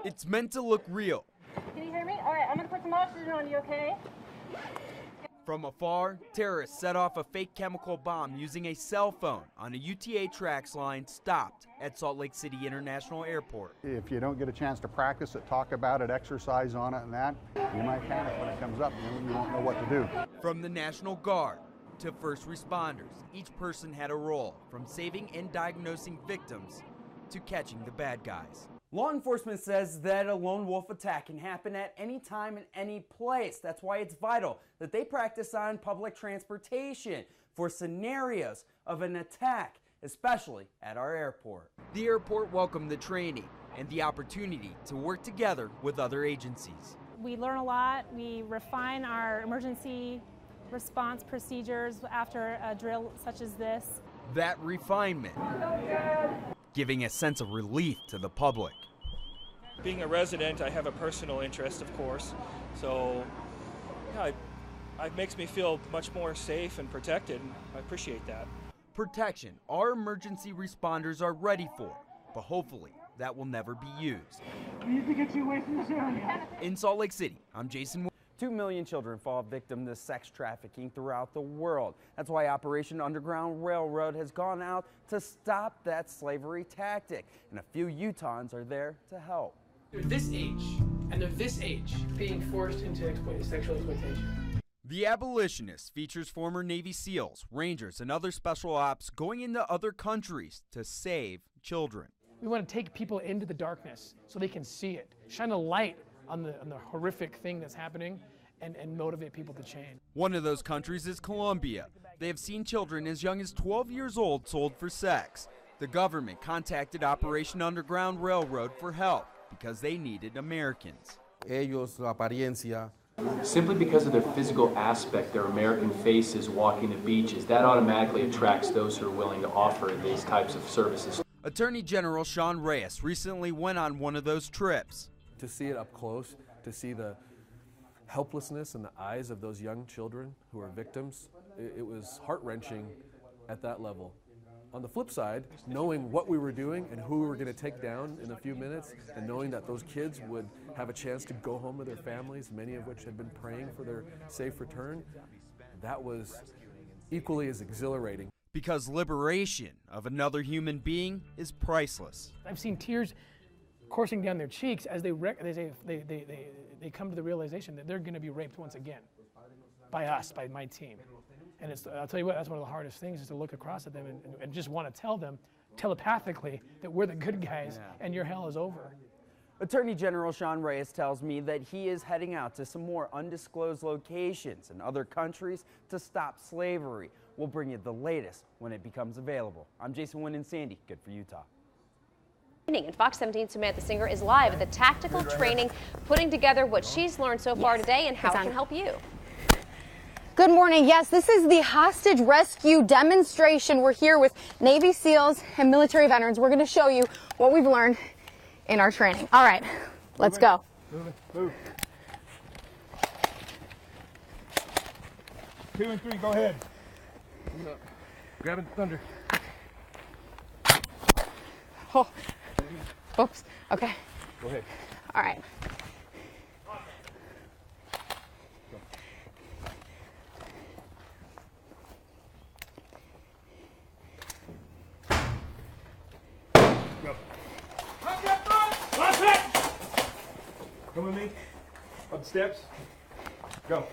It's meant to look real. Can you hear me? All right, I'm going to put some oxygen on you, okay? From afar, terrorists set off a fake chemical bomb using a cell phone on a UTA TRAX line stopped at Salt Lake City International Airport. If you don't get a chance to practice it, talk about it, exercise on it and that, you might panic when it comes up. You won't know what to do. From the National Guard to first responders, each person had a role, from saving and diagnosing victims to catching the bad guys. Law enforcement says that a lone wolf attack can happen at any time and any place. That's why it's vital that they practice on public transportation for scenarios of an attack, especially at our airport. The airport welcomed the training and the opportunity to work together with other agencies. We learn a lot. We refine our emergency response procedures after a drill such as this. That refinement giving a sense of relief to the public. Being a resident, I have a personal interest, of course, so yeah, it makes me feel much more safe and protected, and I appreciate that. Protection our emergency responders are ready for, but hopefully that will never be used. We need to get you away from this area. In Salt Lake City, I'm Jason. 2 million children fall victim to sex trafficking throughout the world. That's why Operation Underground Railroad has gone out to stop that slavery tactic, and a few Utahns are there to help. They're this age, and they're this age, being forced into sexual exploitation. The Abolitionist features former Navy SEALs, Rangers, and other special ops going into other countries to save children. We want to take people into the darkness so they can see it, shine a light on the horrific thing that's happening, and motivate people to change. One of those countries is Colombia. They have seen children as young as 12 years old sold for sex. The government contacted Operation Underground Railroad for help because they needed Americans. Ellos, la apariencia. Simply because of their physical aspect, their American faces walking the beaches, that automatically attracts those who are willing to offer these types of services. Attorney General Sean Reyes recently went on one of those trips. To see it up close, to see the helplessness in the eyes of those young children who are victims, it was heart-wrenching at that level. On the flip side, knowing what we were doing and who we were going to take down in a few minutes, and knowing that those kids would have a chance to go home to their families, many of which had been praying for their safe return, that was equally as exhilarating. Because liberation of another human being is priceless. I've seen tears coursing down their cheeks as they come to the realization that they're going to be raped once again by us, by my team. And I'll tell you what, that's one of the hardest things, is to look across at them and just want to tell them telepathically that we're the good guys and your hell is over. Attorney General Sean Reyes tells me that he is heading out to some more undisclosed locations in other countries to stop slavery. We'll bring you the latest when it becomes available. I'm Jason Wynn in Sandy. Good for Utah. And Fox 17's Samantha Singer is live at the tactical training, putting together what she's learned so far today and how it can help you. Good morning. Yes, this is the hostage rescue demonstration. We're here with Navy SEALs and military veterans. We're going to show you what we've learned in our training. All right, let's go. Move. 2 and 3, go ahead. Grabbing thunder. Oh. Oops. Okay. Go ahead. All right. Go. Come with me. Up the steps. Go.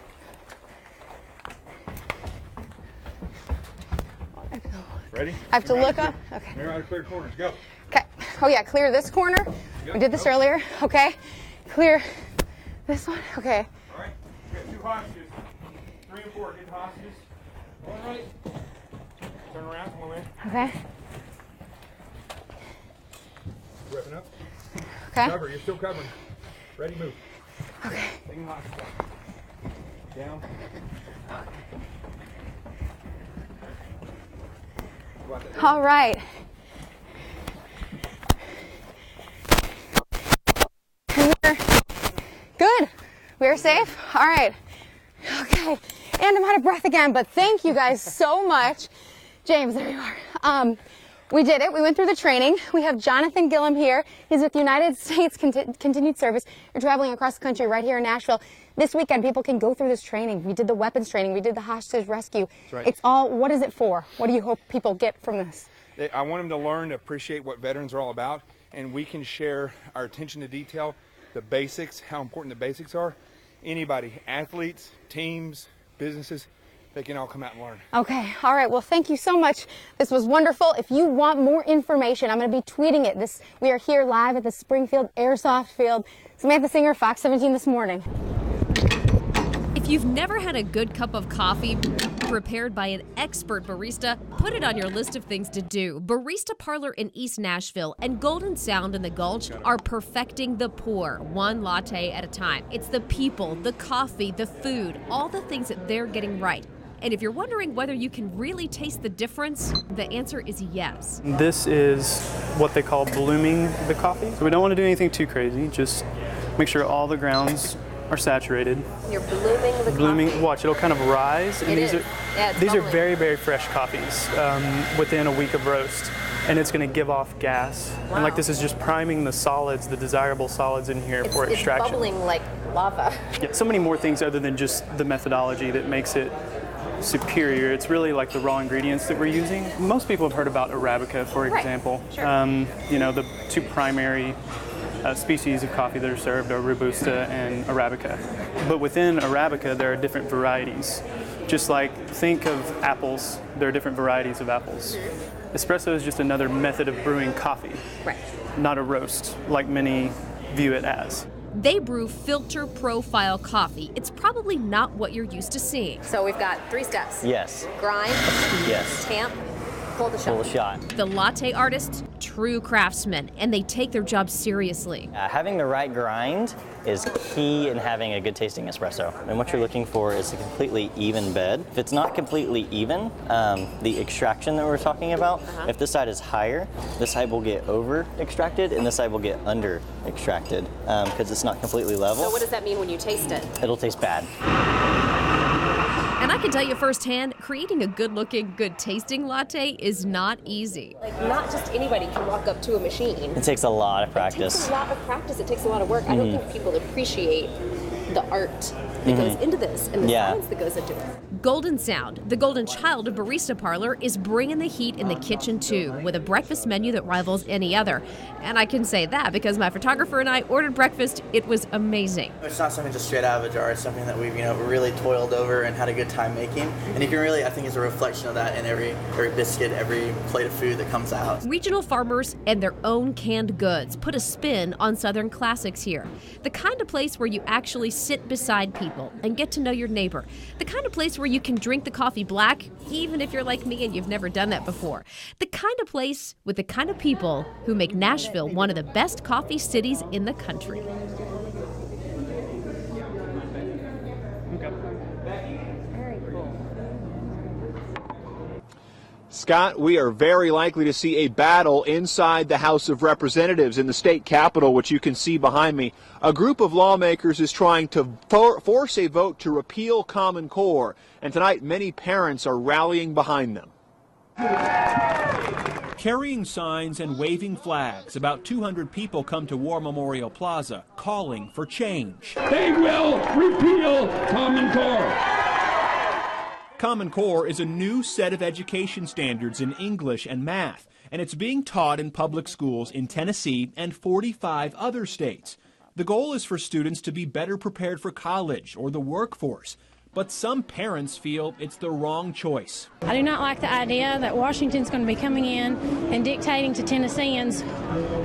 Ready? I have to look up. Okay. Mirror out of clear corners. Go. Okay. Oh yeah, clear this corner. Yep. We did this earlier. Okay. Clear this one. Okay. All right. We got 2 hostages. 3 and 4. Get the hostages. All right. Turn around. Come on, man. Okay. Wrapping up. Okay. Cover. You're still covering. Ready? Move. Okay. Taking the hostage down. All right. Good. We're safe. All right. Okay. And I'm out of breath again, but thank you guys so much. James, there you are. We did it. We went through the training. We have Jonathan Gillum here. He's with United States Continued Service. You're traveling across the country right here in Nashville. This weekend, people can go through this training. We did the weapons training. We did the hostage rescue. That's right. It's all, what is it for? What do you hope people get from this? I want them to learn to appreciate what veterans are all about, and we can share our attention to detail, the basics, how important the basics are. Anybody, athletes, teams, businesses, they can all come out and learn. Okay, all right, well, thank you so much. This was wonderful. If you want more information, I'm going to be tweeting it. We are here live at the Springfield Airsoft Field. Samantha Singer, Fox 17 this morning. If you've never had a good cup of coffee prepared by an expert barista, put it on your list of things to do. Barista Parlor in East Nashville and Golden Sound in the Gulch are perfecting the pour, one latte at a time. It's the people, the coffee, the food, all the things that they're getting right. And if you're wondering whether you can really taste the difference, the answer is yes. This is what they call blooming the coffee. So we don't want to do anything too crazy, just make sure all the grounds are saturated. You're blooming the coffee. Watch, it'll kind of rise. And these are very, very fresh coffees within a week of roast. And it's going to give off gas. Wow. And like this is just priming the solids, the desirable solids in here for extraction. It's bubbling like lava. Yeah, so many more things other than just the methodology that makes it superior. It's really like the raw ingredients that we're using. Most people have heard about Arabica, for example. Sure. You know, the two primary species of coffee that are served are Robusta and Arabica. But within Arabica, there are different varieties. Just like think of apples, there are different varieties of apples. Espresso is just another method of brewing coffee, not a roast, like many view it as. They brew filter profile coffee. It's probably not what you're used to seeing. So we've got 3 steps. Yes. Grind. Yes. Tamp. Pull the shot. Pull the shot. The latte artists, true craftsmen, and they take their job seriously. Having the right grind is key in having a good tasting espresso. And what you're looking for is a completely even bed. If it's not completely even, the extraction that we're talking about, if this side is higher, this side will get over extracted and this side will get under extracted because it's not completely level. So what does that mean when you taste it? It'll taste bad. And I can tell you firsthand, creating a good-looking, good-tasting latte is not easy. Like, not just anybody can walk up to a machine. It takes a lot of practice. It takes a lot of practice. It takes a lot of work. I don't think people appreciate the art that goes into this and the science that goes into it. Golden Sound, the golden child of Barista Parlor, is bringing the heat in the kitchen too, with a breakfast menu that rivals any other. And I can say that because my photographer and I ordered breakfast. It was amazing. It's not something just straight out of a jar. It's something that we've really toiled over and had a good time making. And you can really, I think, it's a reflection of that in every biscuit, every plate of food that comes out. Regional farmers and their own canned goods put a spin on Southern classics here. The kind of place where you actually sit beside people and get to know your neighbor. The kind of place where you can drink the coffee black, even if you're like me and you've never done that before. The kind of place with the kind of people who make Nashville one of the best coffee cities in the country. Scott, we are very likely to see a battle inside the House of Representatives in the state capitol, which you can see behind me. A group of lawmakers is trying to force a vote to repeal Common Core, and tonight many parents are rallying behind them. Carrying signs and waving flags, about 200 people come to War Memorial Plaza calling for change. They will repeal Common Core. Common Core is a new set of education standards in English and math, and it's being taught in public schools in Tennessee and 45 other states. The goal is for students to be better prepared for college or the workforce, but some parents feel it's the wrong choice. I do not like the idea that Washington's going to be coming in and dictating to Tennesseans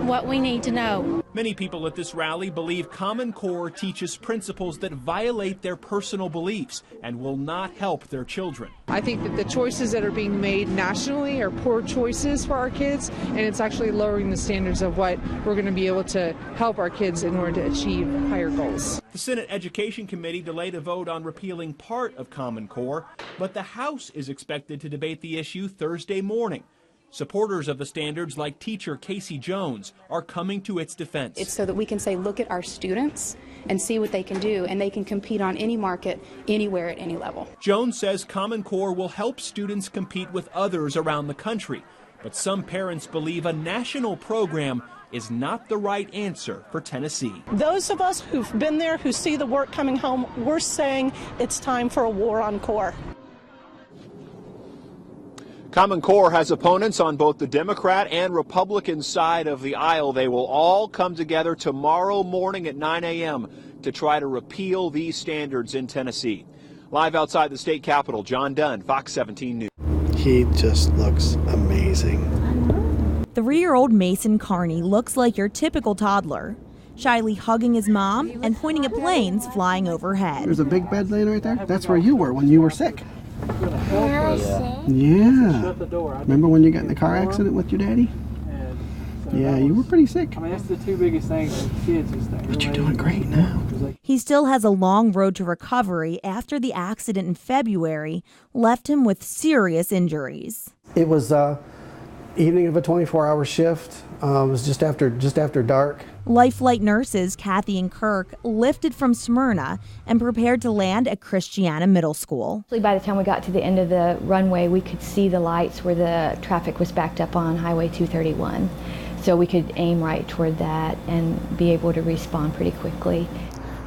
what we need to know. Many people at this rally believe Common Core teaches principles that violate their personal beliefs and will not help their children. I think that the choices that are being made nationally are poor choices for our kids, and it's actually lowering the standards of what we're going to be able to help our kids in order to achieve higher goals. The Senate Education Committee delayed a vote on repealing part of Common Core, but the House is expected to debate the issue Thursday morning. Supporters of the standards like teacher Casey Jones are coming to its defense. It's so that we can say, look at our students and see what they can do, and they can compete on any market, anywhere, at any level. Jones says Common Core will help students compete with others around the country, But some parents believe a national program is not the right answer for Tennessee. Those of us who've been there, who see the work coming home, we're saying it's time for a war on core. Common Core has opponents on both the Democrat and Republican side of the aisle. They will all come together tomorrow morning at 9 a.m. to try to repeal these standards in Tennessee. Live outside the state capitol, John Dunn, Fox 17 News. He just looks amazing. 3-year-old Mason Carney looks like your typical toddler, shyly hugging his mom and pointing at planes flying overhead. There's a big bed laying right there. That's where you were when you were sick. Yeah. Remember when you got in the car accident with your daddy? Yeah, you were pretty sick. I mean, that's the two biggest things for kids is that. But you're doing great now. He still has a long road to recovery after the accident in February left him with serious injuries. It was evening of a 24-hour shift. It was just after dark. Life Flight nurses Kathy and Kirk lifted from Smyrna and prepared to land at Christiana Middle School. By the time we got to the end of the runway, we could see the lights where the traffic was backed up on Highway 231. So we could aim right toward that and be able to respond pretty quickly.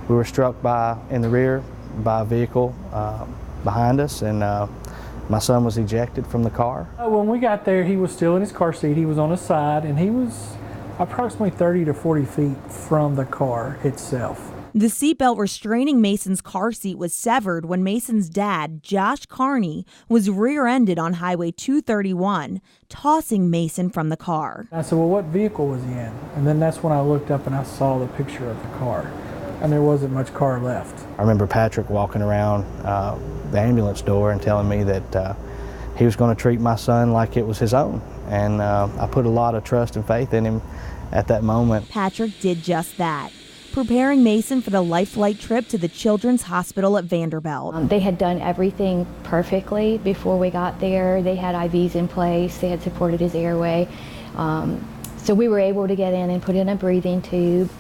We were struck in the rear by a vehicle behind us, and my son was ejected from the car. When we got there, he was still in his car seat. He was on his side, and he was approximately 30 to 40 feet from the car itself. The seatbelt restraining Mason's car seat was severed when Mason's dad, Josh Carney, was rear-ended on Highway 231, tossing Mason from the car. I said, well, what vehicle was he in? And then that's when I looked up and I saw the picture of the car, and there wasn't much car left. I remember Patrick walking around the ambulance door and telling me that he was going to treat my son like it was his own. And I put a lot of trust and faith in him at that moment. Patrick did just that, preparing Mason for the Life Flight trip to the Children's Hospital at Vanderbilt. They had done everything perfectly before we got there. They had IVs in place. They had supported his airway. So we were able to get in and put in a breathing tube.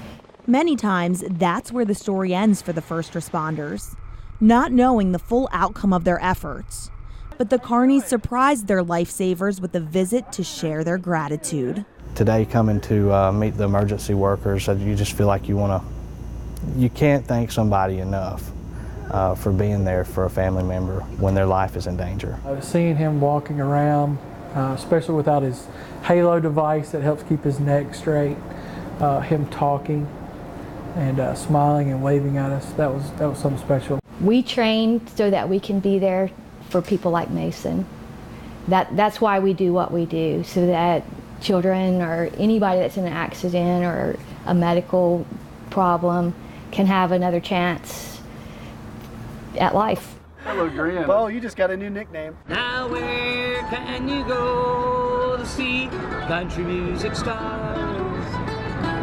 Many times, that's where the story ends for the first responders, not knowing the full outcome of their efforts. But the Carneys surprised their lifesavers with a visit to share their gratitude. Today, coming to meet the emergency workers, you just feel like you can't thank somebody enough for being there for a family member when their life is in danger. Seeing him walking around, especially without his halo device that helps keep his neck straight, him talking and smiling and waving at us, that was something special. We train so that we can be there for people like Mason. That's why we do what we do, so that children or anybody that's in an accident or a medical problem can have another chance at life. Hello, Graham. Bo, you just got a new nickname. Now where can you go to see country music stars?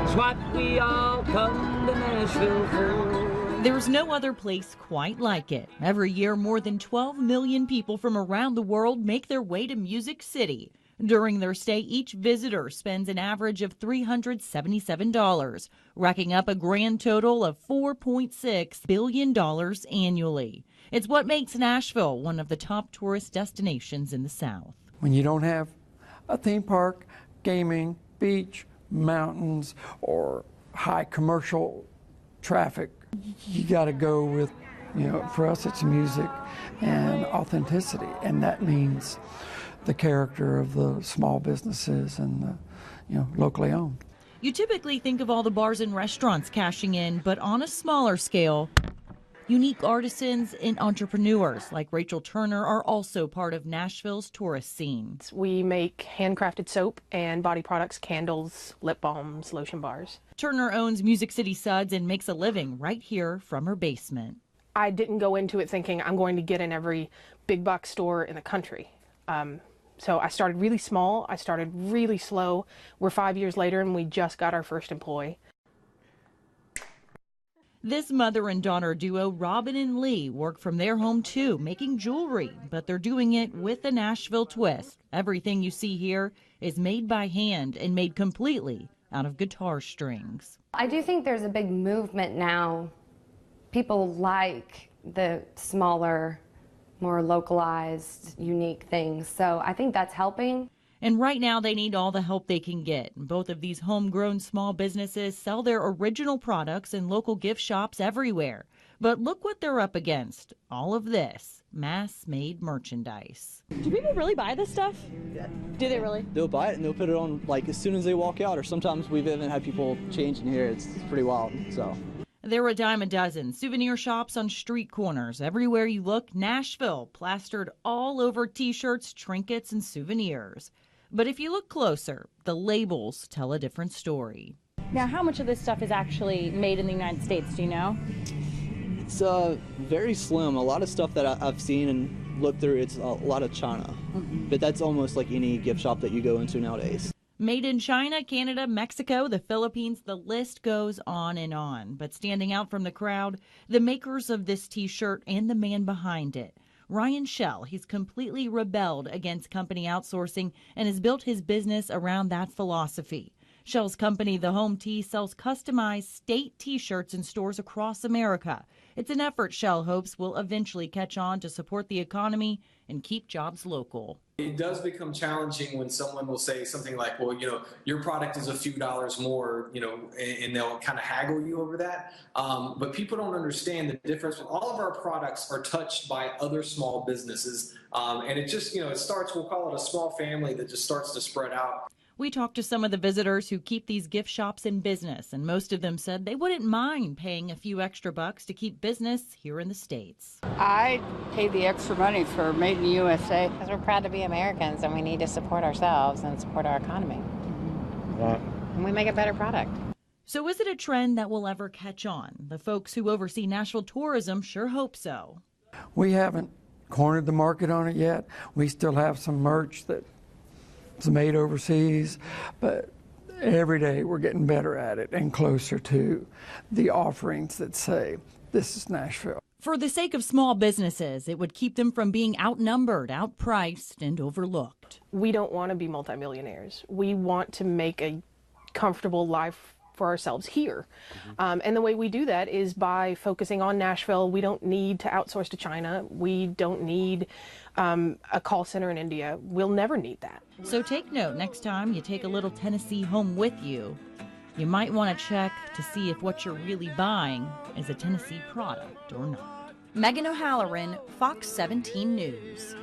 It's what we all come to Nashville for. There's no other place quite like it. Every year, more than 12 million people from around the world make their way to Music City. During their stay, each visitor spends an average of $377, racking up a grand total of $4.6 billion annually. It's what makes Nashville one of the top tourist destinations in the South. When you don't have a theme park, gaming, beach, mountains, or high commercial traffic, you got to go with, for us it's music and authenticity, and that means the character of the small businesses and the, locally owned. You typically think of all the bars and restaurants cashing in, but on a smaller scale, unique artisans and entrepreneurs like Rachel Turner are also part of Nashville's tourist scene. We make handcrafted soap and body products, candles, lip balms, lotion bars. Turner owns Music City Suds and makes a living right here from her basement. I didn't go into it thinking I'm going to get in every big box store in the country. So I started really small. I started really slow. We're 5 years later and we just got our first employee. This mother and daughter duo, Robin and Lee, work from their home too, making jewelry, but they're doing it with a Nashville twist. Everything you see here is made by hand and made completely out of guitar strings. I do think there's a big movement now. People like the smaller, more localized, unique things. So I think that's helping. And right now they need all the help they can get. Both of these homegrown small businesses sell their original products in local gift shops everywhere. But look what they're up against. All of this mass-made merchandise. Do people really buy this stuff? Yeah. Do they really? They'll buy it and they'll put it on like as soon as they walk out, or sometimes we've even had people change in here. It's pretty wild. So. There are a dime a dozen souvenir shops on street corners. Everywhere you look, Nashville plastered all over T-shirts, trinkets, and souvenirs. But if you look closer, the labels tell a different story. Now, how much of this stuff is actually made in the United States, do you know? It's very slim. A lot of stuff that I've seen and looked through, it's a lot of China. But that's almost like any gift shop that you go into nowadays. Made in China, Canada, Mexico, the Philippines, the list goes on and on. But standing out from the crowd, the makers of this T-shirt and the man behind it. Ryan Shell, he's completely rebelled against company outsourcing and has built his business around that philosophy. Shell's company, The Home Tee, sells customized state T-shirts in stores across America. It's an effort Shell hopes will eventually catch on to support the economy and keep jobs local. It does become challenging when someone will say something like, well, your product is a few dollars more, and they'll kind of haggle you over that. But people don't understand the difference. All of our products are touched by other small businesses. And it just, it starts, we'll call it a small family that just starts to spread out. We talked to some of the visitors who keep these gift shops in business, and most of them said they wouldn't mind paying a few extra bucks to keep business here in the States. I pay the extra money for Made in the USA. Because we're proud to be Americans and we need to support ourselves and support our economy. And we make a better product. So is it a trend that will ever catch on? The folks who oversee Nashville tourism sure hope so. We haven't cornered the market on it yet. We still have some merch that it's made overseas, but every day we're getting better at it and closer to the offerings that say, this is Nashville. For the sake of small businesses, it would keep them from being outnumbered, outpriced, and overlooked. We don't want to be multimillionaires. We want to make a comfortable life for ourselves here. And the way we do that is by focusing on Nashville. We don't need to outsource to China. We don't need a call center in India. We'll never need that. So take note next time you take a little Tennessee home with you. You might want to check to see if what you're really buying is a Tennessee product or not. Megan O'Halloran, Fox 17 News.